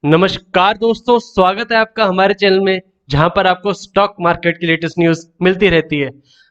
नमस्कार दोस्तों, स्वागत है आपका हमारे चैनल में जहां पर आपको स्टॉक मार्केट की लेटेस्ट न्यूज मिलती रहती है।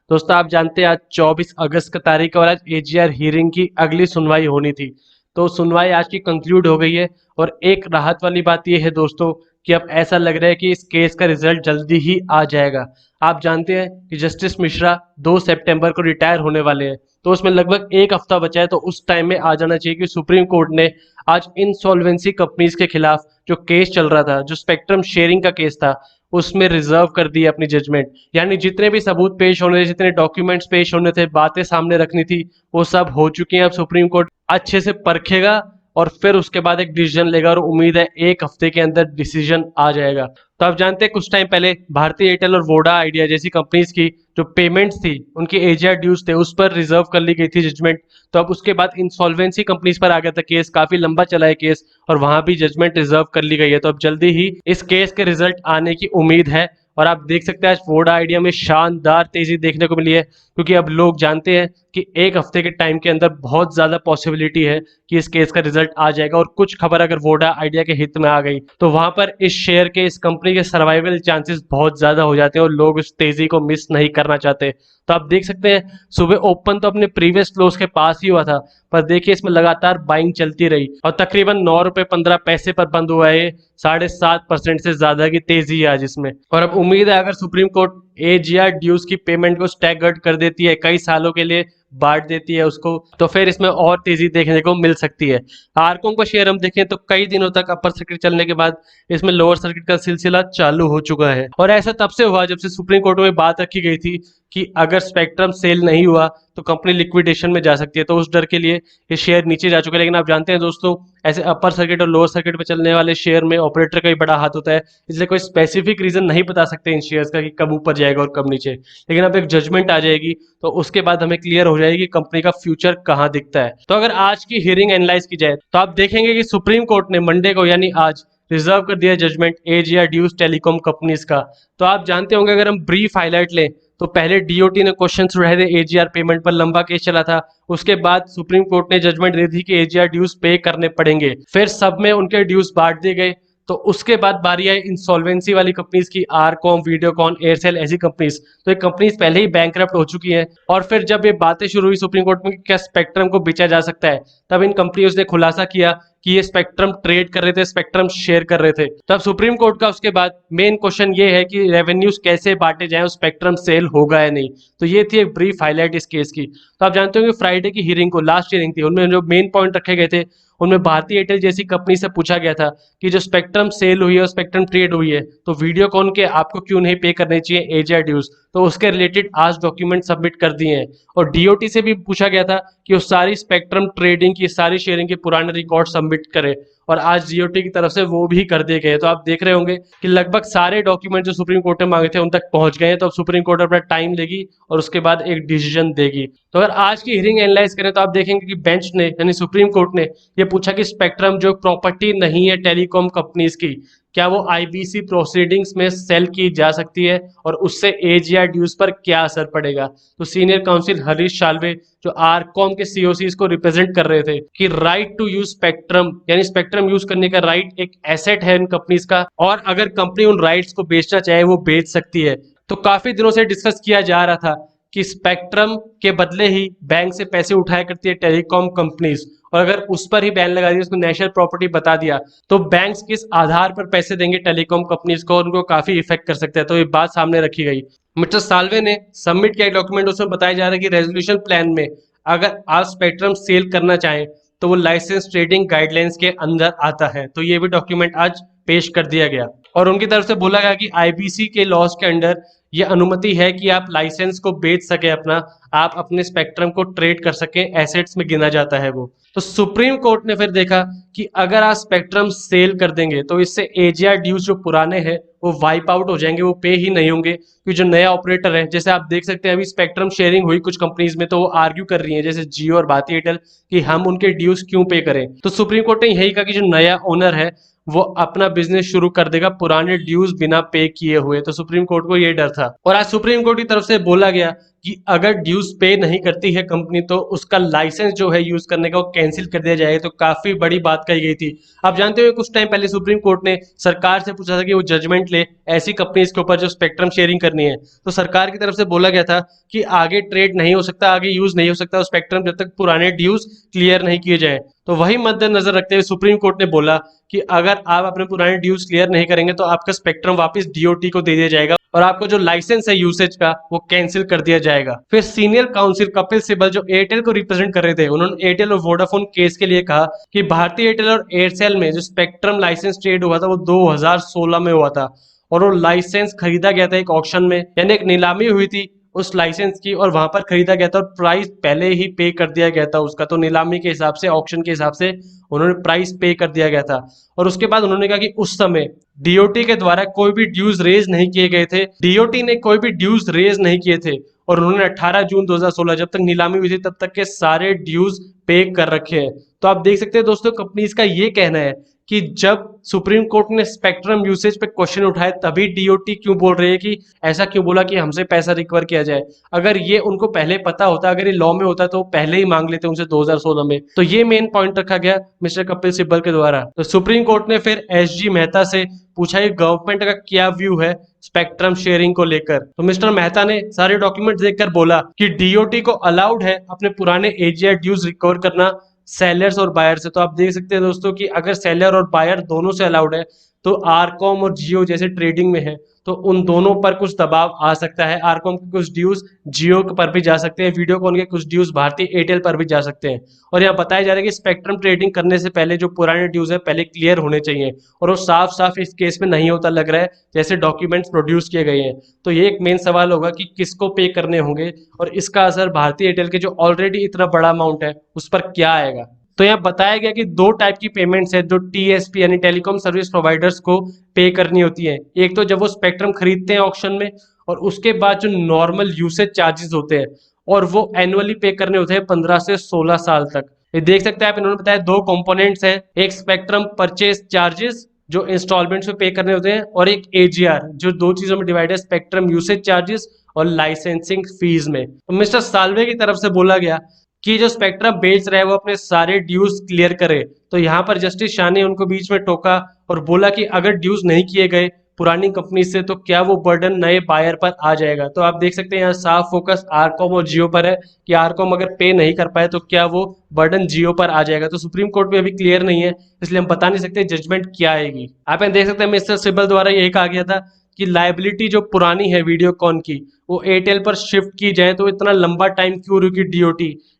दोस्तों, आप जानते हैं आज 24 अगस्त का तारीख है और आज एजीआर हियरिंग की अगली सुनवाई होनी थी। तो सुनवाई आज की कंक्लूड हो गई है और एक राहत वाली बात यह है दोस्तों कि अब ऐसा लग रहा है कि इस केस का रिजल्ट जल्दी ही आ जाएगा। आप जानते हैं कि जस्टिस मिश्रा 2 सितंबर को रिटायर होने वाले हैं, तो उसमें लगभग एक हफ्ता बचा है। तो उस टाइम में आ जाना चाहिए कि सुप्रीम कोर्ट ने आज इंसॉल्वेंसी कंपनीज के खिलाफ जो केस चल रहा था, जो स्पेक्ट्रम शेयरिंग का केस था, उसमें रिजर्व कर दी अपनी जजमेंट। यानी जितने भी सबूत पेश होने थे, जितने डॉक्यूमेंट्स पेश होने थे, बातें सामने रखनी थी, वो सब हो चुकी हैं। अब सुप्रीम कोर्ट अच्छे से परखेगा और फिर उसके बाद एक डिसीजन लेगा और उम्मीद है एक हफ्ते के अंदर डिसीजन आ जाएगा। तो आप जानते हैं कुछ टाइम पहले भारतीय एयरटेल और वोडा आइडिया जैसी कंपनीज की जो पेमेंट्स थी, उनकी एजीआर ड्यूज थे, उस पर रिजर्व कर ली गई थी जजमेंट। तो अब उसके बाद इंसॉल्वेंसी कंपनीज पर आ गया था केस, काफी लंबा चला है केस और वहां भी जजमेंट रिजर्व कर ली गई है। तो अब जल्दी ही इस केस के रिजल्ट आने की उम्मीद है और आप देख सकते हैं आज वोडा आइडिया में शानदार तेजी देखने को मिली है, क्योंकि अब लोग जानते हैं कि एक हफ्ते के टाइम के अंदर बहुत ज्यादा पॉसिबिलिटी है कि इस केस का रिजल्ट आ जाएगा। और कुछ खबर अगर वोडा आइडिया के हित में आ गई तो वहां पर इस शेयर के, इस कंपनी के सर्वाइवल चांसेस बहुत ज्यादा हो जाते हैं और लोग इस तेजी को मिस नहीं करना चाहते। तो आप देख सकते हैं सुबह ओपन तो अपने प्रीवियस क्लोज के पास ही हुआ था, पर देखिए इसमें लगातार बाइंग चलती रही और तकरीबन 9 रुपए 15 पैसे पर बंद हुआ है। 7.5% से ज्यादा की तेजी है आज इसमें। और अब उम्मीद है अगर सुप्रीम कोर्ट एजीआर ड्यूज की पेमेंट को स्टैगर्ड कर देती है, कई सालों के लिए बांट देती है उसको, तो फिर इसमें और तेजी देखने को मिल सकती है। आरकॉम का शेयर हम देखें तो कई दिनों तक अपर सर्किट चलने के बाद इसमें लोअर सर्किट का सिलसिला चालू हो चुका है और ऐसा तब से हुआ जब से सुप्रीम कोर्ट में बात रखी गई थी कि अगर स्पेक्ट्रम सेल नहीं हुआ तो कंपनी लिक्विडेशन में जा सकती है। तो उस डर के लिए ये शेयर नीचे जा चुके हैं। लेकिन आप जानते हैं दोस्तों, ऐसे अपर सर्किट और लोअर सर्किट में चलने वाले शेयर में ऑपरेटर का ही बड़ा हाथ होता है, इसलिए कोई स्पेसिफिक रीजन नहीं बता सकते इन शेयर्स का कि कब ऊपर जाएगा और कब नीचे। लेकिन अब एक जजमेंट आ जाएगी तो उसके बाद हमें क्लियर हो जाएगी कि कंपनी का फ्यूचर कहाँ दिखता है। तो अगर आज की हियरिंग एनालाइज की जाए तो आप देखेंगे कि सुप्रीम कोर्ट ने मंडे को यानी आज रिजर्व कर दिया judgement AGR dues telecom companies का। तो आप जानते होंगे, अगर हम ब्रीफ हाईलाइट लें तो पहले डीओटी ने क्वेश्चन उठाए थे एजीआर पेमेंट पर, लंबा केस चला था। उसके बाद सुप्रीम कोर्ट ने जजमेंट दी थी कि एजीआर ड्यूज पे करने पड़ेंगे, फिर सब में उनके ड्यूज बांट दिए गए। तो उसके बाद बारी आई इंसॉल्वेंसी वाली कंपनीज की, आरकॉम, वीडियोकॉन, एयरसेल, ऐसी कंपनीज। तो ये कंपनीज पहले ही बैंकरप्ट हो चुकी हैं और फिर जब ये बातें शुरू हुई सुप्रीम कोर्ट में कि क्या स्पेक्ट्रम को बेचा जा सकता है, तब इन कंपनीज ने खुलासा किया कि ये स्पेक्ट्रम ट्रेड कर रहे थे, स्पेक्ट्रम शेयर कर रहे थे। तब सुप्रीम कोर्ट का उसके बाद मेन क्वेश्चन ये है कि रेवेन्यूज कैसे बांटे जाएं, स्पेक्ट्रम सेल होगा या नहीं। तो ये थी एक ब्रीफ हाईलाइट इस केस की। तो आप जानते हो कि फ्राइडे की हियरिंग को, लास्ट हियरिंग थी, उनमें जो मेन पॉइंट रखे गए थे उनमें भारतीय एयरटेल जैसी कंपनी से पूछा गया था कि जो स्पेक्ट्रम सेल हुई है और स्पेक्ट्रम ट्रेड हुई है तो वीडियोकॉन के आपको क्यों नहीं पे करने चाहिए एजीआर ड्यूज। तो उसके रिलेटेड आज डॉक्यूमेंट सबमिट कर दिए हैं। और डीओटी से भी पूछा गया था कि वो सारी स्पेक्ट्रम ट्रेडिंग की, सारी शेयरिंग के पुराने रिकॉर्ड सबमिट करे और आज डीओटी की तरफ से वो भी कर दिए गए। तो आप देख रहे होंगे कि लगभग सारे डॉक्यूमेंट जो सुप्रीम कोर्ट ने मांगे थे उन तक पहुंच गए हैं। तो अब सुप्रीम कोर्ट अपना टाइम लेगी और उसके बाद एक डिसीजन देगी। तो अगर आज की हियरिंग एनालाइज करें तो आप देखेंगे कि बेंच ने, यानी सुप्रीम कोर्ट ने, ये पूछा कि स्पेक्ट्रम जो प्रॉपर्टी नहीं है टेलीकॉम कंपनीज की, क्या वो आईबीसी प्रोसीडिंग्स में सेल की जा सकती है और उससे एजीआर ड्यूज पर क्या असर पड़ेगा। तो सीनियर काउंसिल हरीश साल्वे जो आरकॉम के सीओसीज को रिप्रेजेंट कर रहे थे कि राइट टू यूज स्पेक्ट्रम, यानी स्पेक्ट्रम यूज करने का राइट एक एसेट है इन कंपनीज का और अगर कंपनी उन राइट्स को बेचना चाहे वो बेच सकती है। तो काफी दिनों से डिस्कस किया जा रहा था कि स्पेक्ट्रम के बदले ही बैंक से पैसे उठाया करती है टेलीकॉम कंपनीज, और अगर उस पर ही बैन लगा दिया, उसको नेशनल प्रॉपर्टी बता दिया, तो बैंक्स किस आधार पर पैसे देंगे टेलीकॉम कंपनीज को, उनको काफी इफेक्ट कर सकते हैं। तो ये बात सामने रखी गई। मिस्टर साल्वे ने सबमिट किया डॉक्यूमेंट, उसमें बताया जा रहा है कि रेजोल्यूशन प्लान में अगर आप स्पेक्ट्रम सेल करना चाहें तो वो लाइसेंस ट्रेडिंग गाइडलाइंस के अंदर आता है। तो ये भी डॉक्यूमेंट आज पेश कर दिया गया और उनकी तरफ से बोला गया कि आईबीसी के लॉज के अंडर ये अनुमति है कि आप लाइसेंस को बेच सके, अपना, आप अपने स्पेक्ट्रम को ट्रेड कर सके, एसेट्स में गिना जाता है वो। तो सुप्रीम कोर्ट ने फिर देखा कि अगर आप स्पेक्ट्रम सेल कर देंगे तो इससे एजीआर ड्यूज जो पुराने हैं वो वाइप आउट हो जाएंगे, वो पे ही नहीं होंगे। क्योंकि जो नया ऑपरेटर है, जैसे आप देख सकते हैं अभी स्पेक्ट्रम शेयरिंग हुई कुछ कंपनीज में, तो वो आर्ग्यू कर रही है जैसे जियो और भारतीय एयरटेल कि हम उनके ड्यूज क्यों पे करें। तो सुप्रीम कोर्ट ने यही कहा कि जो नया ओनर है वो अपना बिजनेस शुरू कर देगा पुराने ड्यूज बिना पे किए हुए। तो सुप्रीम कोर्ट को ये डर था और आज सुप्रीम कोर्ट की तरफ से बोला गया कि अगर ड्यूज पे नहीं करती है कंपनी तो उसका लाइसेंस जो है यूज करने का वो कैंसिल कर दिया जाएगा। तो काफी बड़ी बात कही गई थी। आप जानते हो कुछ टाइम पहले सुप्रीम कोर्ट ने सरकार से पूछा था कि वो जजमेंट ले ऐसी कंपनीज के ऊपर जो स्पेक्ट्रम शेयरिंग करनी है। तो सरकार की तरफ से बोला गया था कि आगे ट्रेड नहीं हो सकता, आगे यूज नहीं हो सकता स्पेक्ट्रम जब तक पुराने ड्यूज क्लियर नहीं किए जाए। तो वही मद्देनजर रखते हुए सुप्रीम कोर्ट ने बोला कि अगर आप अपने पुराने ड्यूज क्लियर नहीं करेंगे तो आपका स्पेक्ट्रम वापस डीओटी को दे दिया जाएगा और आपको जो लाइसेंस है यूसेज का वो कैंसिल कर दिया जाएगा। फिर सीनियर काउंसिल कपिल सिब्बल जो एयरटेल को रिप्रेजेंट कर रहे थे, उन्होंने एयरटेल और वोडाफोन केस के लिए कहा कि भारतीय एयरटेल और एयरसेल में जो स्पेक्ट्रम लाइसेंस ट्रेड हुआ था वो 2016 में हुआ था और वो लाइसेंस खरीदा गया था एक ऑक्शन में, यानी एक नीलामी हुई थी उस लाइसेंस की और वहां पर खरीदा गया था और प्राइस पहले ही पे कर दिया गया था उसका। तो नीलामी के हिसाब से, ऑक्शन के हिसाब से उन्होंने प्राइस पे कर दिया गया था। और उसके बाद उन्होंने कहा कि उस समय डीओटी के द्वारा कोई भी ड्यूज रेज नहीं किए गए थे, डीओटी ने कोई भी ड्यूज रेज नहीं किए थे और उन्होंने 18 जून 2016 जब तक नीलामी हुई थी तब तक के सारे ड्यूज पे कर रखे हैं। तो आप देख सकते हैं दोस्तों, कंपनीज का ये कहना है कि जब सुप्रीम कोर्ट ने स्पेक्ट्रम यूसेज पे क्वेश्चन उठाए तभी डीओटी क्यों बोल रही है कि ऐसा क्यों बोला कि हमसे पैसा रिकवर किया जाए। अगर ये उनको पहले पता होता, अगर ये लॉ में होता तो पहले ही मांग लेते उनसे 2016 में। तो ये मेन पॉइंट रखा गया मिस्टर कपिल सिब्बल के द्वारा। तो सुप्रीम कोर्ट ने फिर एसजी मेहता से पूछा कि गवर्नमेंट का क्या व्यू है स्पेक्ट्रम शेयरिंग को लेकर। तो मिस्टर मेहता ने सारे डॉक्यूमेंट देखकर बोला कि डीओटी को अलाउड है अपने पुराने एजीआर ड्यूज रिकवर करना सेलर्स और बायर से। तो आप देख सकते हैं दोस्तों कि अगर सेलर और बायर दोनों से अलाउड है तो आरकॉम और जियो जैसे ट्रेडिंग में है तो उन दोनों पर कुछ दबाव आ सकता है। आरकॉम के कुछ ड्यूज जियो पर भी जा सकते हैं, वीडियोकॉन के कुछ ड्यूज भारतीय एयरटेल पर भी जा सकते हैं। और यहाँ बताया जा रहा है कि स्पेक्ट्रम ट्रेडिंग करने से पहले जो पुराने ड्यूज है पहले क्लियर होने चाहिए और वो साफ साफ इस केस में नहीं होता लग रहा है जैसे डॉक्यूमेंट्स प्रोड्यूस किए गए हैं। तो ये एक मेन सवाल होगा कि किसको पे करने होंगे और इसका असर भारतीय एयरटेल के जो ऑलरेडी इतना बड़ा अमाउंट है उस पर क्या आएगा। तो यहाँ बताया गया कि दो टाइप की पेमेंट्स है जो टीएसपी यानी टेलीकॉम सर्विस प्रोवाइडर्स को पे करनी होती है। एक तो जब वो स्पेक्ट्रम खरीदते हैं ऑक्शन में, और उसके बाद जो नॉर्मल यूसेज चार्जेस होते हैं और वो एनुअली पे करने होते हैं 15 से 16 साल तक। ये देख सकते हैं आप, इन्होंने बताया दो कंपोनेंट्स हैं, एक स्पेक्ट्रम परचेज चार्जेस जो इंस्टॉलमेंट्स में पे करने होते हैं और एक एजीआर जो दो चीजों में डिवाइड है, स्पेक्ट्रम यूसेज चार्जेस और लाइसेंसिंग फीस में। तो मिस्टर साल्वे की तरफ से बोला गया कि जो स्पेक्ट्रम बेच रहा है वो अपने सारे ड्यूज क्लियर करे। तो यहाँ पर जस्टिस शाह ने उनको बीच में टोका और बोला कि अगर ड्यूज नहीं किए गए पुरानी कंपनी से तो क्या वो बर्डन नए बायर पर आ जाएगा। तो आप देख सकते हैं यहाँ साफ फोकस आरकॉम और जियो पर है कि आरकॉम अगर पे नहीं कर पाए तो क्या वो बर्डन जियो पर आ जाएगा। तो सुप्रीम कोर्ट में अभी क्लियर नहीं है इसलिए हम बता नहीं सकते जजमेंट क्या आएगी। आप देख सकते हैं मिस्टर सिब्बल द्वारा यही कहा गया था कि लाइबिलिटी जो पुरानी है वीडियोकॉन की वो एयरटेल पर शिफ्ट की जाए। तो इतना लंबा टाइम क्यों रुकी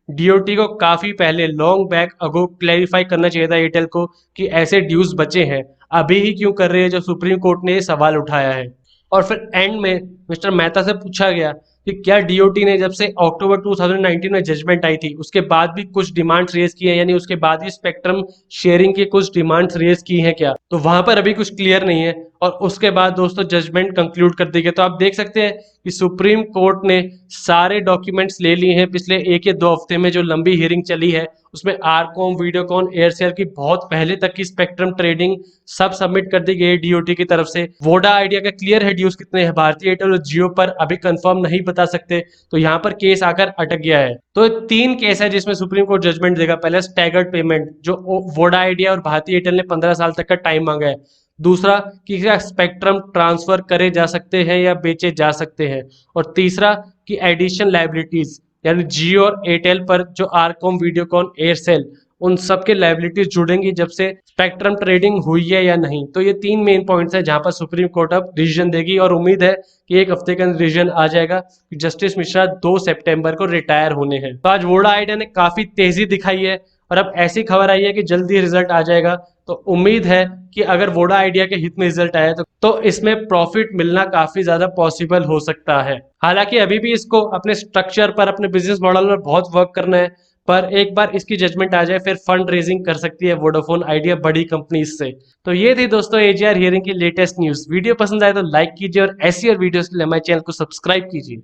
डीओटी को काफी पहले लॉन्ग बैक अगो क्लैरिफाई करना चाहिए था एयरटेल को कि ऐसे ड्यूज बचे हैं, अभी ही क्यों कर रहे हैं, जो सुप्रीम कोर्ट ने ये सवाल उठाया है। और फिर एंड में मिस्टर मेहता से पूछा गया कि क्या डीओटी ने जब से अक्टूबर 2019 में जजमेंट आई थी उसके बाद भी कुछ डिमांड्स रेज की है, यानी उसके बाद भी स्पेक्ट्रम शेयरिंग की कुछ डिमांड्स रेज की हैं क्या। तो वहां पर अभी कुछ क्लियर नहीं है और उसके बाद दोस्तों जजमेंट कंक्लूड कर दी गई। तो आप देख सकते हैं कि सुप्रीम कोर्ट ने सारे डॉक्यूमेंट्स ले लिए हैं। पिछले 1 या 2 हफ्ते में जो लंबी हियरिंग चली है उसमें आरकॉम, वीडियोकॉन, एयरसेल की बहुत पहले तक की स्पेक्ट्रम ट्रेडिंग सब सबमिट कर दी गई डीओटी की तरफ से। वोडा आइडिया का क्लियर है ड्यूज कितने हैं, भारतीय एयरटेल और जियो पर अभी कंफर्म नहीं बता सकते। तो यहाँ पर केस आकर अटक गया है। तो 3 केस है जिसमें सुप्रीम कोर्ट जजमेंट देगा। पहले स्टैगर्ड पेमेंट जो वोडा आइडिया और भारतीय एयरटेल ने 15 साल तक का टाइम मांगा है। दूसरा कि क्या स्पेक्ट्रम ट्रांसफर करे जा सकते हैं या बेचे जा सकते हैं। और तीसरा कि एडिशन लाइबिलिटीज यानी जियो और एयरटेल पर जो आरकॉम, वीडियोकॉन, एयरसेल उन सब के लाइबिलिटीज जुड़ेंगी जब से स्पेक्ट्रम ट्रेडिंग हुई है या नहीं। तो ये 3 मेन पॉइंट्स हैं जहां पर सुप्रीम कोर्ट अब डिसीजन देगी और उम्मीद है कि 1 हफ्ते के अंदर डिसीजन आ जाएगा। जस्टिस मिश्रा 2 सितंबर को रिटायर होने हैं। तो आज वोडा आइडिया ने काफी तेजी दिखाई है और अब ऐसी खबर आई है कि जल्दी रिजल्ट आ जाएगा। तो उम्मीद है कि अगर वोडा आइडिया के हित में रिजल्ट आया तो इसमें प्रॉफिट मिलना काफी ज्यादा पॉसिबल हो सकता है। हालांकि अभी भी इसको अपने स्ट्रक्चर पर, अपने बिजनेस मॉडल पर बहुत वर्क करना है, पर एक बार इसकी जजमेंट आ जाए फिर फंड रेजिंग कर सकती है वोडाफोन आइडिया बड़ी कंपनी से। तो ये थी दोस्तों एजीआर हियरिंग की लेटेस्ट न्यूज। वीडियो पसंद आए तो लाइक कीजिए और ऐसी और वीडियोस के लिए हमारे चैनल को सब्सक्राइब कीजिए।